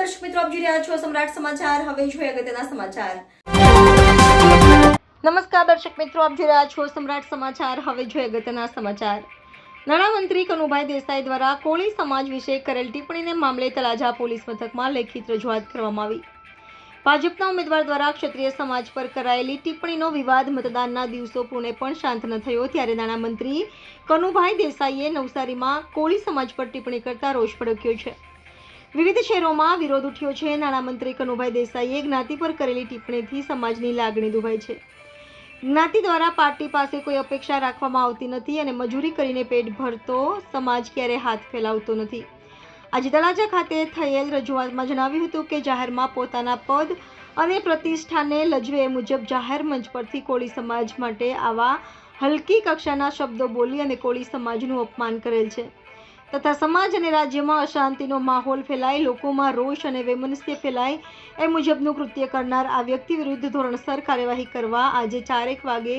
દર્શક મિત્રો, આપ જોઈ રહ્યા છો સમ્રાટ સમાચાર. હવે જોઈએ અગત્યના સમાચાર. નમસ્કાર દર્શક મિત્રો, આપ જોઈ રહ્યા છો સમ્રાટ સમાચાર. હવે જોઈએ અગત્યના સમાચાર. નાણામંત્રી કનુભાઈ દેસાઈ દ્વારા કોળી સમાજ વિશે કરેલ ટિપ્પણીને મામલે તળાજા પોલીસ મથકમાં લેખિત રજૂઆત કરવામાં આવી. ભાજપના ઉમેદવાર દ્વારા ક્ષત્રિય સમાજ પર કરાયેલી ટિપ્પણીનો વિવાદ મતદાનના દિવસો પૂર્ણે પણ શાંત ન થયો ત્યારે નાણામંત્રી કનુભાઈ દેસાઈએ નવસારીમાં કોળી સમાજ પર ટિપ્પણી કરતા રોષ ભડક્યો છે. વિવિધ શહેરોમાં વિરોધ ઉઠ્યો છે. નાણામંત્રી કનુભાઈ દેસાઈએ જ્ઞાતિ પર કરેલી ટિપ્પણીથી સમાજની લાગણી દુભાઈ છે. જ્ઞાતિ દ્વારા પાર્ટી પાસે કોઈ અપેક્ષા રાખવામાં આવતી નથી અને મજૂરી કરીને પેટ ભરતો સમાજ ક્યારે હાથ ફેલાવતો નથી. આજે તળાજા ખાતે થયેલ રજૂઆતમાં જણાવ્યું હતું કે જાહેરમાં પોતાના પદ અને પ્રતિષ્ઠાને લજવે એ મુજબ જાહેર મંચ પરથી કોળી સમાજ માટે આવા હલકી કક્ષાના શબ્દો બોલી અને કોળી સમાજનું અપમાન કરેલ છે તથા સમાજ અને રાજ્યમાં અશાંતિનો માહોલ ફેલાય, લોકોમાં રોષ અને વૈમનસ્ય ફેલાય એ મુજબનું કૃત્ય કરનાર આ વ્યક્તિ વિરુદ્ધ ધોરણસર કાર્યવાહી કરવા આજે 4 વાગે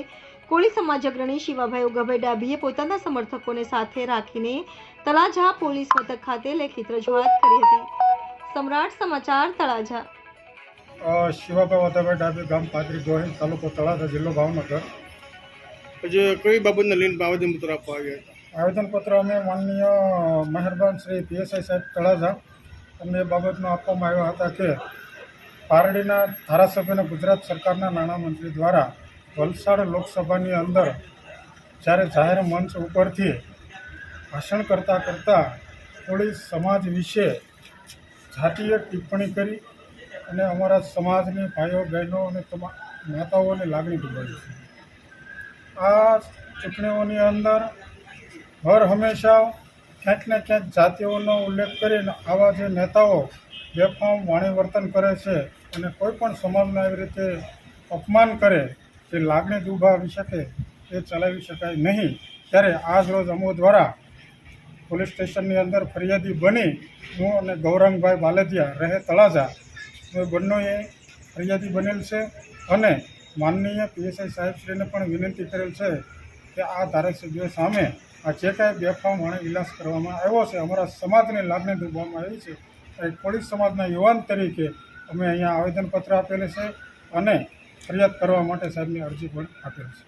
કોળી સમાજ અગ્રણી શિવાભાઈ ઉગાભાઈ ડાભીએ પોતાના સમર્થકોને સાથે રાખીને તળાજા પોલીસ મથક ખાતે લેખિત રજૂઆત કરી હતી. સમ્રાટ સમાચાર તળાજા. શિવાભાઈ ઉગાભાઈ ડાભી, ગામ પાદરી ગોહિલ, તાલુકો તળાજા, જિલ્લો ભાવનગર. જે કઈ બાબતને લઈને આવેદનપત્ર આપવા આવ્યા હતા? આવેદનપત્ર અમે માનનીય મહેરબાન શ્રી પીએસઆઈ સાહેબ તળાજા અમને એ બાબતમાં આપવામાં આવ્યા હતા કે પારડીના ધારાસભ્યને ગુજરાત સરકારના નાણામંત્રી દ્વારા વલસાડ લોકસભાની અંદર જ્યારે જાહેર મંચ ઉપરથી ભાષણ કરતાં કોળી સમાજ વિશે જાતીય ટિપ્પણી કરી અને અમારા સમાજની ભાઈઓ બહેનો અને માતાઓની લાગણી દુભાવી છે. આ ચૂંટણીઓની અંદર હર હંમેશા ક્યાંક ને ક્યાંક જાતિઓનો ઉલ્લેખ કરીને આવા જે નેતાઓ બેફામ વાણી વર્તન કરે છે અને કોઈ પણ સમાજને આવી રીતે અપમાન કરે, જે લાગણી દુભાવી શકે એ ચલાવી શકાય નહીં. ત્યારે આજ રોજ અમો દ્વારા પોલીસ સ્ટેશનની અંદર ફરિયાદી બની હું અને ગૌરંગભાઈ બાલદિયા રહે તળાજા એ બંનેએ ફરિયાદી બનેલ છે અને માનનીય પીએસઆઈ સાહેબશ્રીને પણ વિનંતી કરેલ છે કે આ ધારાસભ્યો સામે આ જે કાંઈ બેફામ વાણી વિલાસ કરવામાં આવ્યો છે, અમારા સમાજની લાગણી દુભાવવામાં આવી છે. કોળી સમાજના યુવાન તરીકે અમે અહીંયા આવેદનપત્ર આપેલું છે અને ફરિયાદ કરવા માટે સાહેબની અરજી પણ આપેલી છે.